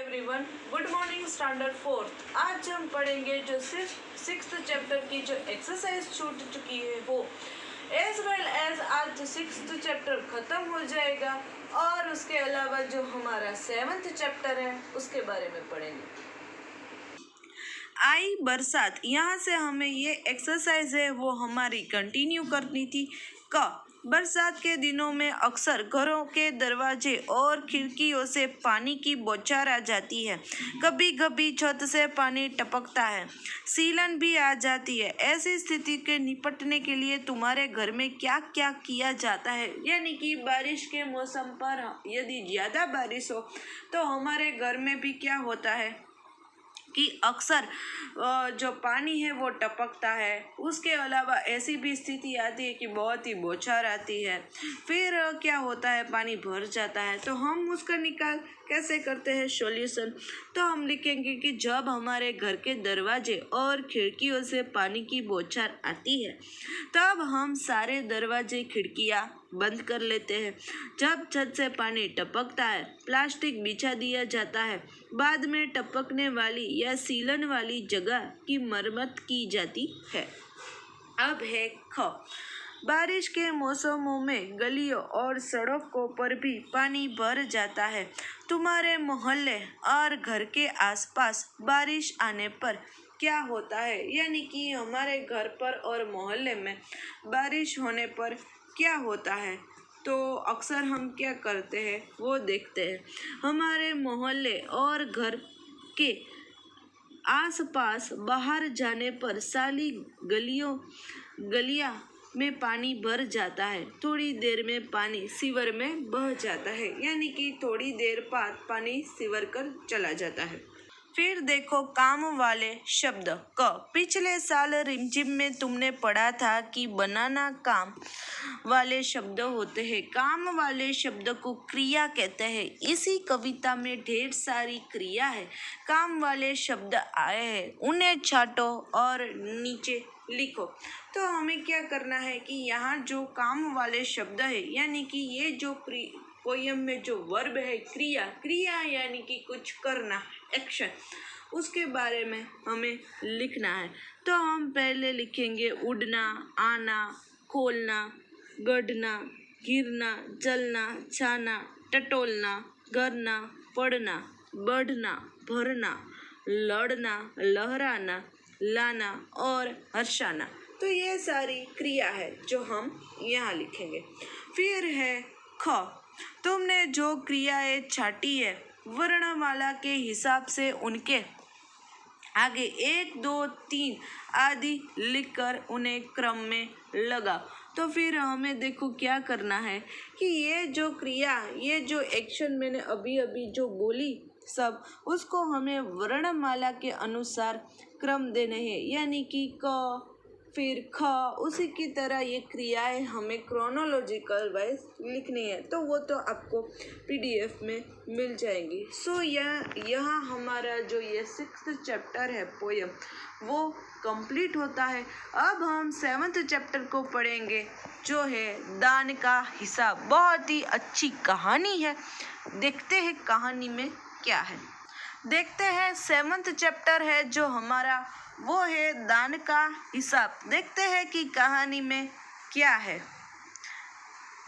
Everyone, good morning standard fourth. आज हम पढ़ेंगे जो सिक्स्थ चैप्टर की जो एक्सरसाइज छूट चुकी है वो, एज वेल एज आज सिक्स्थ चैप्टर खत्म हो जाएगा और उसके अलावा जो हमारा सेवन्थ चैप्टर है उसके बारे में पढ़ेंगे। आई बरसात, यहाँ से हमें ये एक्सरसाइज है वो हमारी कंटिन्यू करनी थी। बरसात के दिनों में अक्सर घरों के दरवाजे और खिड़कियों से पानी की बौछार आ जाती है। कभी कभी छत से पानी टपकता है, सीलन भी आ जाती है। ऐसी स्थिति के निपटने के लिए तुम्हारे घर में क्या क्या किया जाता है? यानी कि बारिश के मौसम पर यदि ज़्यादा बारिश हो तो हमारे घर में भी क्या होता है कि अक्सर जो पानी है वो टपकता है। उसके अलावा ऐसी भी स्थिति आती है कि बहुत ही बौछार आती है, फिर क्या होता है पानी भर जाता है। तो हम उसका निकाल कैसे करते हैं सॉल्यूशन? तो हम लिखेंगे कि जब हमारे घर के दरवाजे और खिड़कियों से पानी की बौछार आती है तब हम सारे दरवाजे खिड़कियाँ बंद कर लेते हैं। जब छत से पानी टपकता है प्लास्टिक बिछा दिया जाता है। बाद में टपकने वाली या सीलन वाली जगह की मरम्मत की जाती है। अब है ख, बारिश के मौसमों में गलियों और सड़कों पर भी पानी भर जाता है। तुम्हारे मोहल्ले और घर के आसपास बारिश आने पर क्या होता है? यानी कि हमारे घर पर और मोहल्ले में बारिश होने पर क्या होता है? तो अक्सर हम क्या करते हैं वो देखते हैं। हमारे मोहल्ले और घर के आसपास बाहर जाने पर सारी गलियां में पानी भर जाता है। थोड़ी देर में पानी सीवर में बह जाता है, यानी कि थोड़ी देर बाद पानी सीवर कर चला जाता है। फिर देखो काम वाले शब्द क। पिछले साल रिमझिम में तुमने पढ़ा था कि बनाना काम वाले शब्द होते हैं। काम वाले शब्द को क्रिया कहते हैं। इसी कविता में ढेर सारी क्रिया है। काम वाले शब्द आए हैं, उन्हें छांटो और नीचे लिखो। तो हमें क्या करना है कि यहाँ जो काम वाले शब्द है, यानी कि ये जो पोयम में जो वर्ब है क्रिया यानी कि कुछ करना, एक्शन, उसके बारे में हमें लिखना है। तो हम पहले लिखेंगे उड़ना, आना, खोलना, गढ़ना, गिरना, जलना, छाना, टटोलना, करना, पढ़ना, बढ़ना, भरना, लड़ना, लहराना, लाना और हर्षाना। तो ये सारी क्रिया है जो हम यहाँ लिखेंगे। फिर है ख, तुमने जो क्रियाएं छाटी है वर्णमाला के हिसाब से उनके आगे 1, 2, 3 आदि लिखकर उन्हें क्रम में लगा। तो फिर हमें देखो क्या करना है कि ये जो क्रिया, ये जो एक्शन मैंने अभी अभी जो बोली सब, उसको हमें वर्णमाला के अनुसार क्रम देने हैं। यानी कि क, फिर ख, उसी की तरह ये क्रियाएं हमें क्रोनोलॉजिकल वाइज लिखनी है। तो वो तो आपको PDF में मिल जाएंगी। सो यहाँ हमारा जो ये सिक्स्थ चैप्टर है पोयम वो कंप्लीट होता है। अब हम सेवन्थ चैप्टर को पढ़ेंगे जो है दान का हिसाब। बहुत ही अच्छी कहानी है, देखते हैं कहानी में क्या है। देखते हैं सेवन्थ चैप्टर है जो हमारा वो है दान का हिसाब। देखते हैं कि कहानी में क्या है।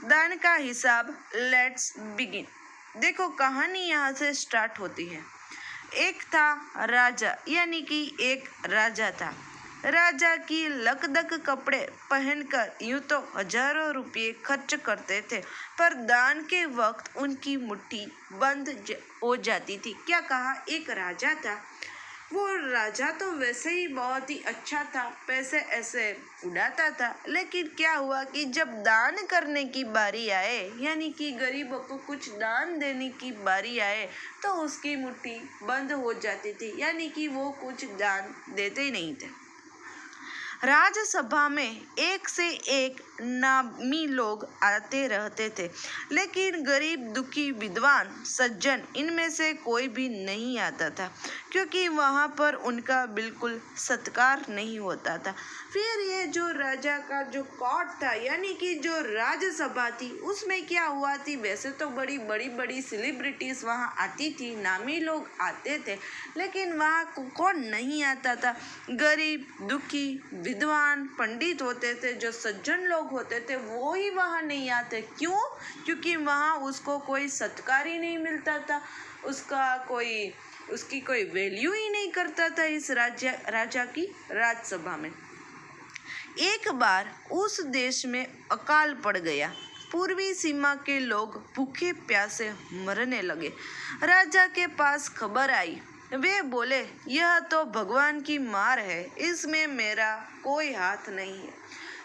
दान का हिसाब, लेट्स बिगिन। देखो कहानी यहाँ से स्टार्ट होती है। एक था राजा, यानी कि एक राजा था। राजा की लकदक कपड़े पहनकर यूं तो हजारों रुपये खर्च करते थे, पर दान के वक्त उनकी मुट्ठी बंद हो जाती थी। क्या कहा? एक राजा था। वो राजा तो वैसे ही बहुत ही अच्छा था, पैसे ऐसे उड़ाता था, लेकिन क्या हुआ कि जब दान करने की बारी आए, यानी कि गरीबों को कुछ दान देने की बारी आए, तो उसकी मुट्ठी बंद हो जाती थी, यानी कि वो कुछ दान देते नहीं थे। राजसभा में एक से एक नामी लोग आते रहते थे, लेकिन गरीब दुखी विद्वान सज्जन इनमें से कोई भी नहीं आता था, क्योंकि वहाँ पर उनका बिल्कुल सत्कार नहीं होता था। फिर ये जो राजा का जो कोर्ट था, यानी कि जो राज्यसभा थी, उसमें क्या हुआ थी, वैसे तो बड़ी बड़ी सेलिब्रिटीज वहाँ आती थी, नामी लोग आते थे, लेकिन वहाँ कौन नहीं आता था? गरीब दुखी विद्वान पंडित होते थे, जो सज्जन लोग होते थे, वो ही वहाँ नहीं आते। क्यों? क्योंकि वहाँ उसको कोई सत्कार ही नहीं मिलता था, उसकी कोई वैल्यू ही नहीं करता था इस राजा की राज्यसभा में। एक बार उस देश में अकाल पड़ गया। पूर्वी सीमा के लोग भूखे प्यासे मरने लगे। राजा के पास खबर आई। वे बोले, यह तो भगवान की मार है, इसमें मेरा कोई हाथ नहीं है।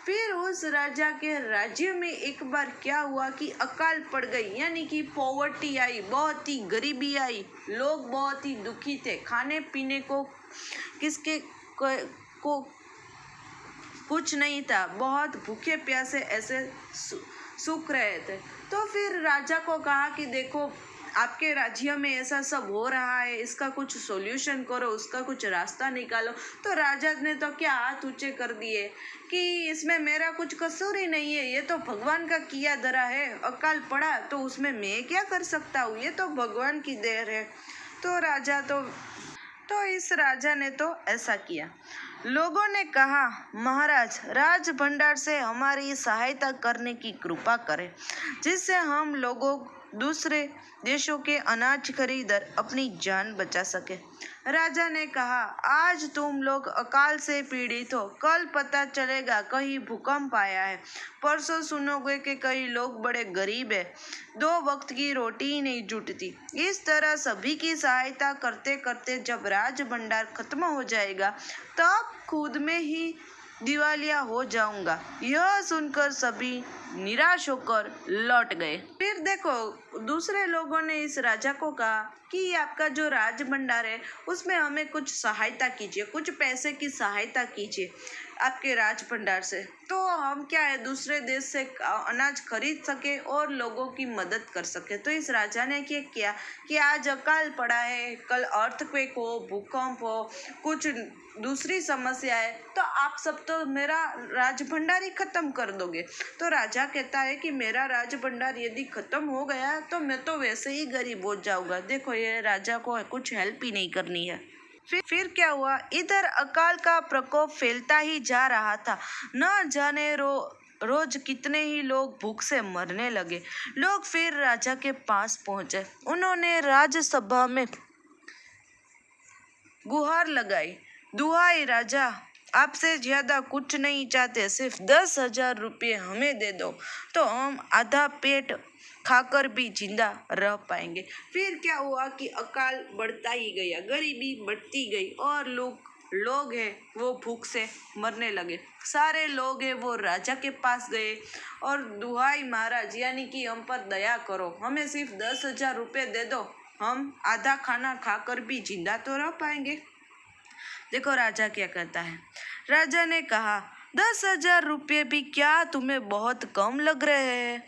फिर उस राजा के राज्य में एक बार क्या हुआ कि अकाल पड़ गई, यानी कि पॉवर्टी आई, बहुत ही गरीबी आई, लोग बहुत ही दुखी थे, खाने पीने को को कुछ नहीं था, बहुत भूखे प्यासे ऐसे सूख रहे थे। तो फिर राजा को कहा कि देखो, आपके राज्य में ऐसा सब हो रहा है, इसका कुछ सॉल्यूशन करो, उसका कुछ रास्ता निकालो। तो राजा ने तो क्या हाथ ऊंचे कर दिए कि इसमें मेरा कुछ कसूर ही नहीं है, ये तो भगवान का किया धरा है, अकाल पड़ा तो उसमें मैं क्या कर सकता हूँ, ये तो भगवान की देर है। तो इस राजा ने तो ऐसा किया। लोगों ने कहा, महाराज, राज भंडार से हमारी सहायता करने की कृपा करें, जिससे हम लोगों दूसरे देशों के अनाज खरीदकर अपनी जान बचा सके। राजा ने कहा, आज तुम लोग अकाल से पीड़ित हो, कल पता चलेगा कहीं भूकंप आया है, परसों सुनोगे कि कई लोग बड़े गरीब है, 2 वक्त की रोटी ही नहीं जुटती। इस तरह सभी की सहायता करते करते जब राज भंडार खत्म हो जाएगा, तब खुद में ही दिवालिया हो जाऊंगा। यह सुनकर सभी निराश होकर लौट गए। फिर देखो, दूसरे लोगों ने इस राजा को कहा कि आपका जो राज भंडार है, उसमें हमें कुछ सहायता कीजिए, कुछ पैसे की सहायता कीजिए आपके राज भंडार से, तो हम क्या है, दूसरे देश से अनाज खरीद सके और लोगों की मदद कर सके। तो इस राजा ने क्या किया कि आज अकाल पड़ा है, कल अर्थक्वेक हो, भूकंप हो, कुछ दूसरी समस्या है, तो आप सब तो मेरा राज भंडार ही खत्म कर दोगे। तो राजा कहता है कि मेरा राज भंडार यदि खत्म हो गया तो मैं तो वैसे ही गरीब हो जाऊंगा। देखो, ये राजा को कुछ हेल्प ही नहीं करनी है। फिर क्या हुआ, इधर अकाल का प्रकोप फैलता ही जा रहा था। न जाने रोज कितने ही लोग भूख से मरने लगे। लोग फिर राजा के पास पहुंचे। उन्होंने राज्यसभा में गुहार लगाई, दुहाई राजा, आपसे ज्यादा कुछ नहीं चाहते, सिर्फ 10,000 रुपये हमें दे दो, तो हम आधा पेट खाकर भी जिंदा रह पाएंगे। फिर क्या हुआ कि अकाल बढ़ता ही गया, गरीबी बढ़ती गई और लोग हैं वो भूख से मरने लगे। सारे लोग हैं वो राजा के पास गए और दुहाई, महाराज, यानी कि हम पर दया करो, हमें सिर्फ 10,000 रुपये दे दो, हम आधा खाना खाकर भी जिंदा तो रह पाएंगे। देखो राजा क्या कहता है। राजा ने कहा, 10,000 रुपये भी क्या तुम्हें बहुत कम लग रहे हैं?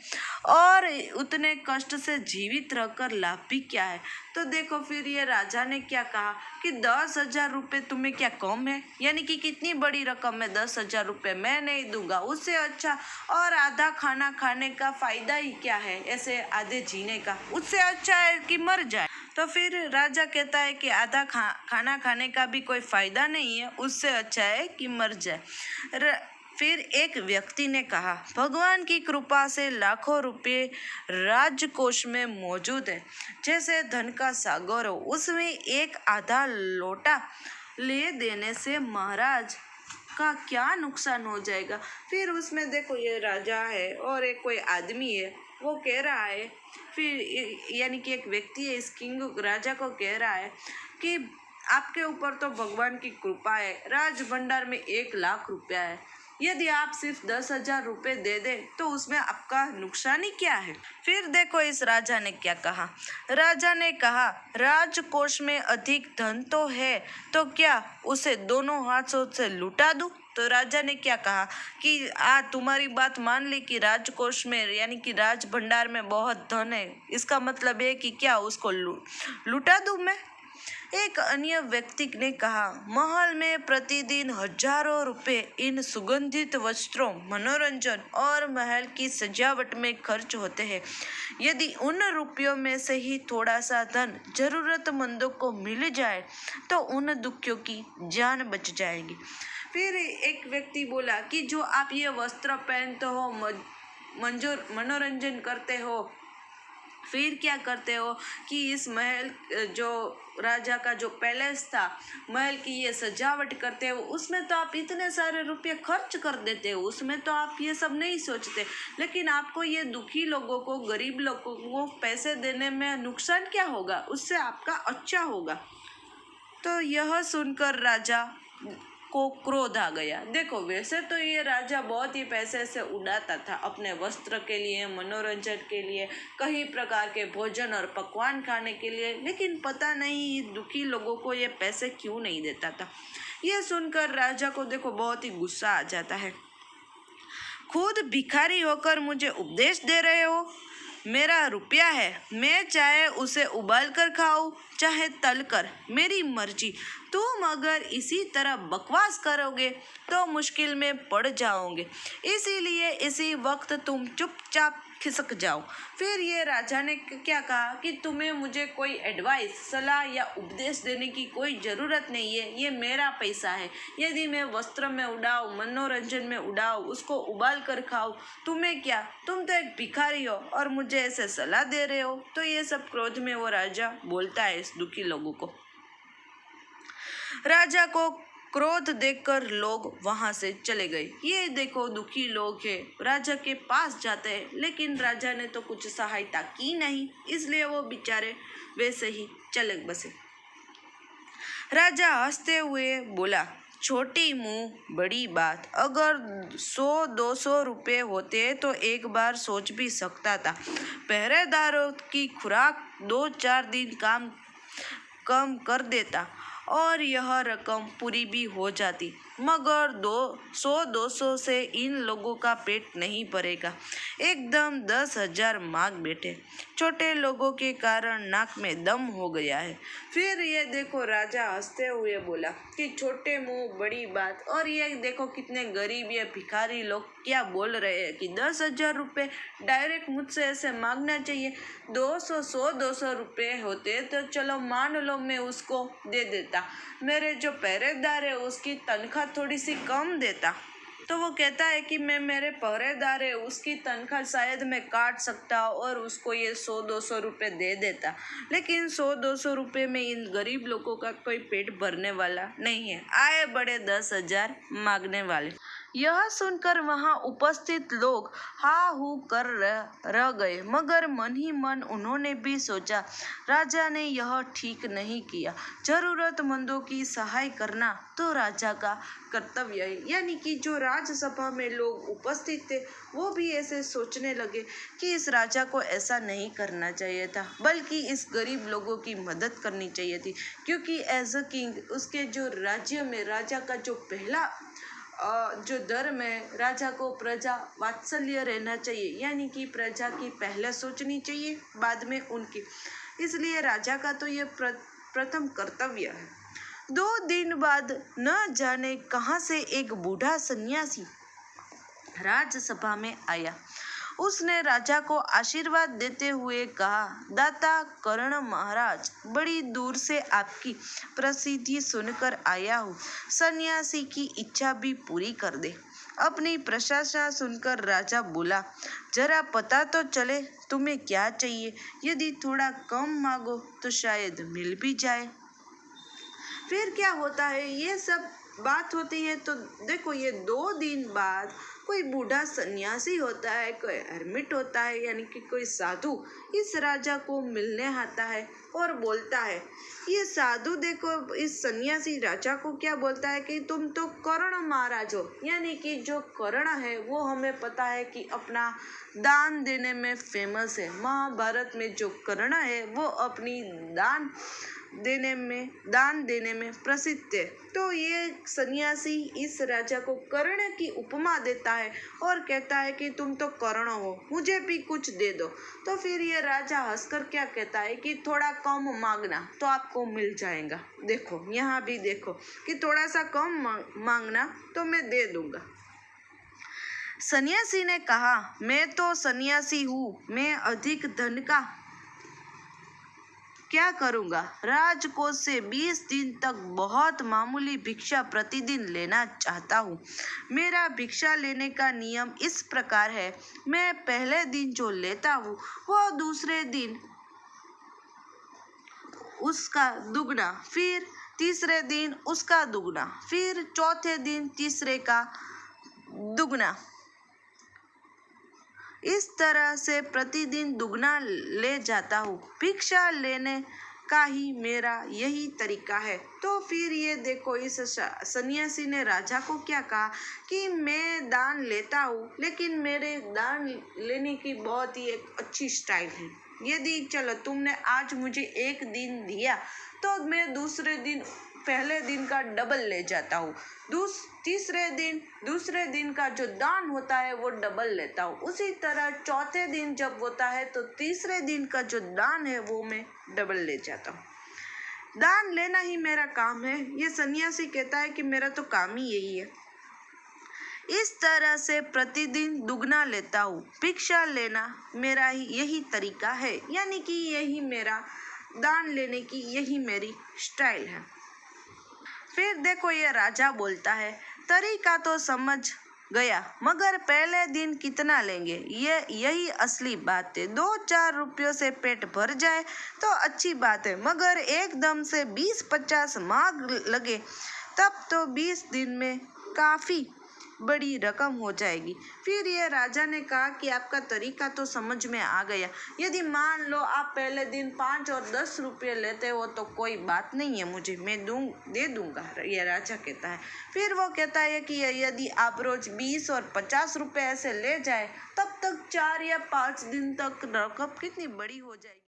और उतने कष्ट से जीवित रहकर लाभ भी क्या है? तो देखो, फिर ये राजा ने क्या कहा कि 10,000 रुपये तुम्हें क्या कम है? यानी कि कितनी बड़ी रकम है, 10,000 रुपये मैं नहीं दूंगा, उससे अच्छा, और आधा खाना खाने का फायदा ही क्या है, ऐसे आधे जीने का, उससे अच्छा है कि मर जाए। तो फिर राजा कहता है कि आधा खाना खाने का भी कोई फायदा नहीं है, उससे अच्छा है कि मर जाए। फिर एक व्यक्ति ने कहा, भगवान की कृपा से लाखों रुपए राजकोष में मौजूद है, जैसे धन का सागर हो, उसमें एक आधा लोटा ले देने से महाराज का क्या नुकसान हो जाएगा। फिर उसमें देखो, ये राजा है और एक कोई आदमी है, वो कह रहा है, फिर यानी कि एक व्यक्ति है, इस किंग राजा को कह रहा है कि आपके ऊपर तो भगवान की कृपा है, राज भंडार में 1 लाख रुपया है, यदि आप सिर्फ 10,000 रुपये दे दे तो उसमें आपका नुकसान ही क्या है। फिर देखो इस राजा ने क्या कहा। राजा ने कहा, राजकोष में अधिक धन तो है, तो क्या उसे दोनों हाथों से लुटा दूं। तो राजा ने क्या कहा कि तुम्हारी बात मान ली कि राजकोष में यानी कि राज भंडार में बहुत धन है, इसका मतलब है कि क्या उसको लुटा दूं मैं। एक अन्य व्यक्ति ने कहा, महल में प्रतिदिन हजारों रुपए इन सुगंधित वस्त्रों, मनोरंजन और महल की सजावट में खर्च होते हैं। यदि उन रुपयों में से ही थोड़ा सा धन जरूरतमंदों को मिल जाए तो उन दुखियों की जान बच जाएगी। फिर एक व्यक्ति बोला कि जो आप ये वस्त्र पहनते हो, मनोरंजन करते हो, फिर क्या करते हो कि इस महल जो राजा का जो पैलेस था, महल की ये सजावट करते हो, उसमें तो आप इतने सारे रुपये खर्च कर देते हो, उसमें तो आप ये सब नहीं सोचते। लेकिन आपको ये दुखी लोगों को, गरीब लोगों को पैसे देने में नुकसान क्या होगा, उससे आपका अच्छा होगा। तो यह सुनकर राजा को क्रोध आ गया। देखो वैसे तो ये राजा बहुत ही पैसे से उड़ाता था अपने वस्त्र के लिए, मनोरंजन के लिए, कई प्रकार के भोजन और पकवान खाने के लिए, लेकिन पता नहीं दुखी लोगों को ये पैसे क्यों नहीं देता था। ये सुनकर राजा को देखो बहुत ही गुस्सा आ जाता है। खुद भिखारी होकर मुझे उपदेश दे रहे हो। मेरा रुपया है, मैं चाहे उसे उबाल कर खाऊं चाहे तल कर, मेरी मर्जी। तुम अगर इसी तरह बकवास करोगे तो मुश्किल में पड़ जाओगे, इसीलिए इसी वक्त तुम चुपचाप खिसक जाओ। फिर ये राजा ने क्या कहा कि तुम्हें मुझे कोई एडवाइस, सलाह या उपदेश देने की कोई ज़रूरत नहीं है, ये मेरा पैसा है। यदि मैं वस्त्र में उड़ाऊँ, मनोरंजन में उड़ाऊँ, उसको उबाल कर खाऊँ, तुम्हें क्या, तुम तो एक भिखारी हो और मुझे ऐसे सलाह दे रहे हो। तो ये सब क्रोध में वो राजा बोलता है इस दुखी लोगों को। राजा को क्रोध देखकर लोग वहां से चले गए। ये देखो दुखी लोग हैं, राजा के पास जाते हैं, लेकिन राजा ने तो कुछ सहायता की नहीं, इसलिए वो बेचारे वैसे ही चले बसे। राजा हंसते हुए बोला, छोटी मुंह बड़ी बात, अगर 100-200 रुपये होते तो एक बार सोच भी सकता था। पहरेदारों की खुराक 2-4 दिन काम कम कर देता और यह रकम पूरी भी हो जाती, मगर 100-200 से इन लोगों का पेट नहीं भरेगा। एकदम 10,000 मांग बैठे। छोटे लोगों के कारण नाक में दम हो गया है। फिर ये देखो राजा हंसते हुए बोला कि छोटे मुंह बड़ी बात, और ये देखो कितने गरीब ये भिखारी लोग क्या बोल रहे हैं कि 10,000 रुपये डायरेक्ट मुझसे ऐसे मांगना चाहिए। 200 रुपये होते तो चलो मान लो मैं उसको दे देता, मेरे जो पहरेदार है उसकी तनख्वाह थोड़ी सी कम देता। तो वो कहता है कि मैं, मेरे पहरेदार है उसकी तनख्वाह शायद मैं काट सकता और उसको ये 100-200 रुपये दे देता, लेकिन 100-200 रुपये में इन गरीब लोगों का कोई पेट भरने वाला नहीं है, आए बड़े 10,000 मांगने वाले। यह सुनकर वहां उपस्थित लोग हा हू कर रह गए, मगर मन ही मन उन्होंने भी सोचा, राजा ने यह ठीक नहीं किया। जरूरतमंदों की सहाय करना तो राजा का कर्तव्य है। यानी कि जो राजसभा में लोग उपस्थित थे वो भी ऐसे सोचने लगे कि इस राजा को ऐसा नहीं करना चाहिए था, बल्कि इस गरीब लोगों की मदद करनी चाहिए थी, क्योंकि एज अ किंग उसके जो राज्य में राजा का जो पहला जो धर्म है, राजा को प्रजा वात्सल्य रहना चाहिए, यानी कि प्रजा की पहले सोचनी चाहिए बाद में उनकी। इसलिए राजा का तो ये प्रथम कर्तव्य है। 2 दिन बाद न जाने कहां से एक बूढ़ा सन्यासी राजसभा में आया। उसने राजा को आशीर्वाद देते हुए कहा, दाता कर्ण महाराज, बड़ी दूर से आपकी प्रसिद्धि सुनकर आया हूँ, सन्यासी की इच्छा भी पूरी कर दे। अपनी प्रशंसा सुनकर राजा बोला, जरा पता तो चले तुम्हें क्या चाहिए, यदि थोड़ा कम मांगो तो शायद मिल भी जाए। फिर क्या होता है, ये सब बात होती है तो देखो ये 2 दिन बाद कोई बूढ़ा सन्यासी होता है, कोई हर्मिट होता है, यानी कि कोई साधु इस राजा को मिलने आता है और बोलता है। ये साधु देखो इस सन्यासी राजा को क्या बोलता है कि तुम तो कर्ण महाराज हो, यानी कि जो कर्ण है वो हमें पता है कि अपना दान देने में फेमस है। महाभारत में जो कर्ण है वो अपनी दान देने में प्रसिद्ध है। तो ये सन्यासी इस राजा को कर्ण की उपमा देता है और कहता है कि तुम तो कर्ण हो, मुझे भी कुछ दे दो। तो फिर ये राजा हंसकर क्या कहता है कि थोड़ा कम मांगना तो आपको मिल जाएगा। देखो यहाँ भी देखो कि थोड़ा सा कम मांगना तो मैं दे दूंगा। सन्यासी ने कहा, मैं तो सन्यासी हूँ, मैं अधिक धन का क्या करूँगा। राजकोष से 20 दिन तक बहुत मामूली भिक्षा प्रतिदिन लेना चाहता हूँ। मेरा भिक्षा लेने का नियम इस प्रकार है, मैं पहले दिन जो लेता हूँ वो दूसरे दिन उसका दुगना, फिर तीसरे दिन उसका दुगना, फिर चौथे दिन तीसरे का दुगना। इस तरह से प्रतिदिन दुगना ले जाता हूँ। भिक्षा लेने का ही मेरा यही तरीका है। तो फिर ये देखो इस सन्यासी ने राजा को क्या कहा कि मैं दान लेता हूँ, लेकिन मेरे दान लेने की बहुत ही एक अच्छी स्टाइल है। यदि चलो तुमने आज मुझे 1 दिन दिया तो मैं दूसरे दिन पहले दिन का डबल ले जाता हूँ। दूसरे दिन का जो दान होता है वो डबल लेता हूँ। उसी तरह चौथे दिन जब होता है तो तीसरे दिन का जो दान है वो मैं डबल ले जाता हूँ। दान लेना ही मेरा काम है। ये सन्यासी कहता है कि मेरा तो काम ही यही है। इस तरह से प्रतिदिन दुगना लेता हूँ। भिक्षा लेना मेरा ही यही तरीका है, यानी कि यही मेरा दान लेने की यही मेरी स्टाइल है। फिर देखो ये राजा बोलता है, तरीका तो समझ गया, मगर पहले दिन कितना लेंगे ये यही असली बात है। 2-4 रुपयों से पेट भर जाए तो अच्छी बात है, मगर एकदम से 20-50 मांग लगे तब तो 20 दिन में काफ़ी बड़ी रकम हो जाएगी। फिर ये राजा ने कहा कि आपका तरीका तो समझ में आ गया। यदि मान लो आप पहले दिन 5 और 10 रुपये लेते हो तो कोई बात नहीं है, मुझे मैं दे दूंगा, ये राजा कहता है। फिर वो कहता है कि यदि आप रोज 20 और 50 रुपये ऐसे ले जाए तब तक 4 या 5 दिन तक रकम कितनी बड़ी हो जाएगी।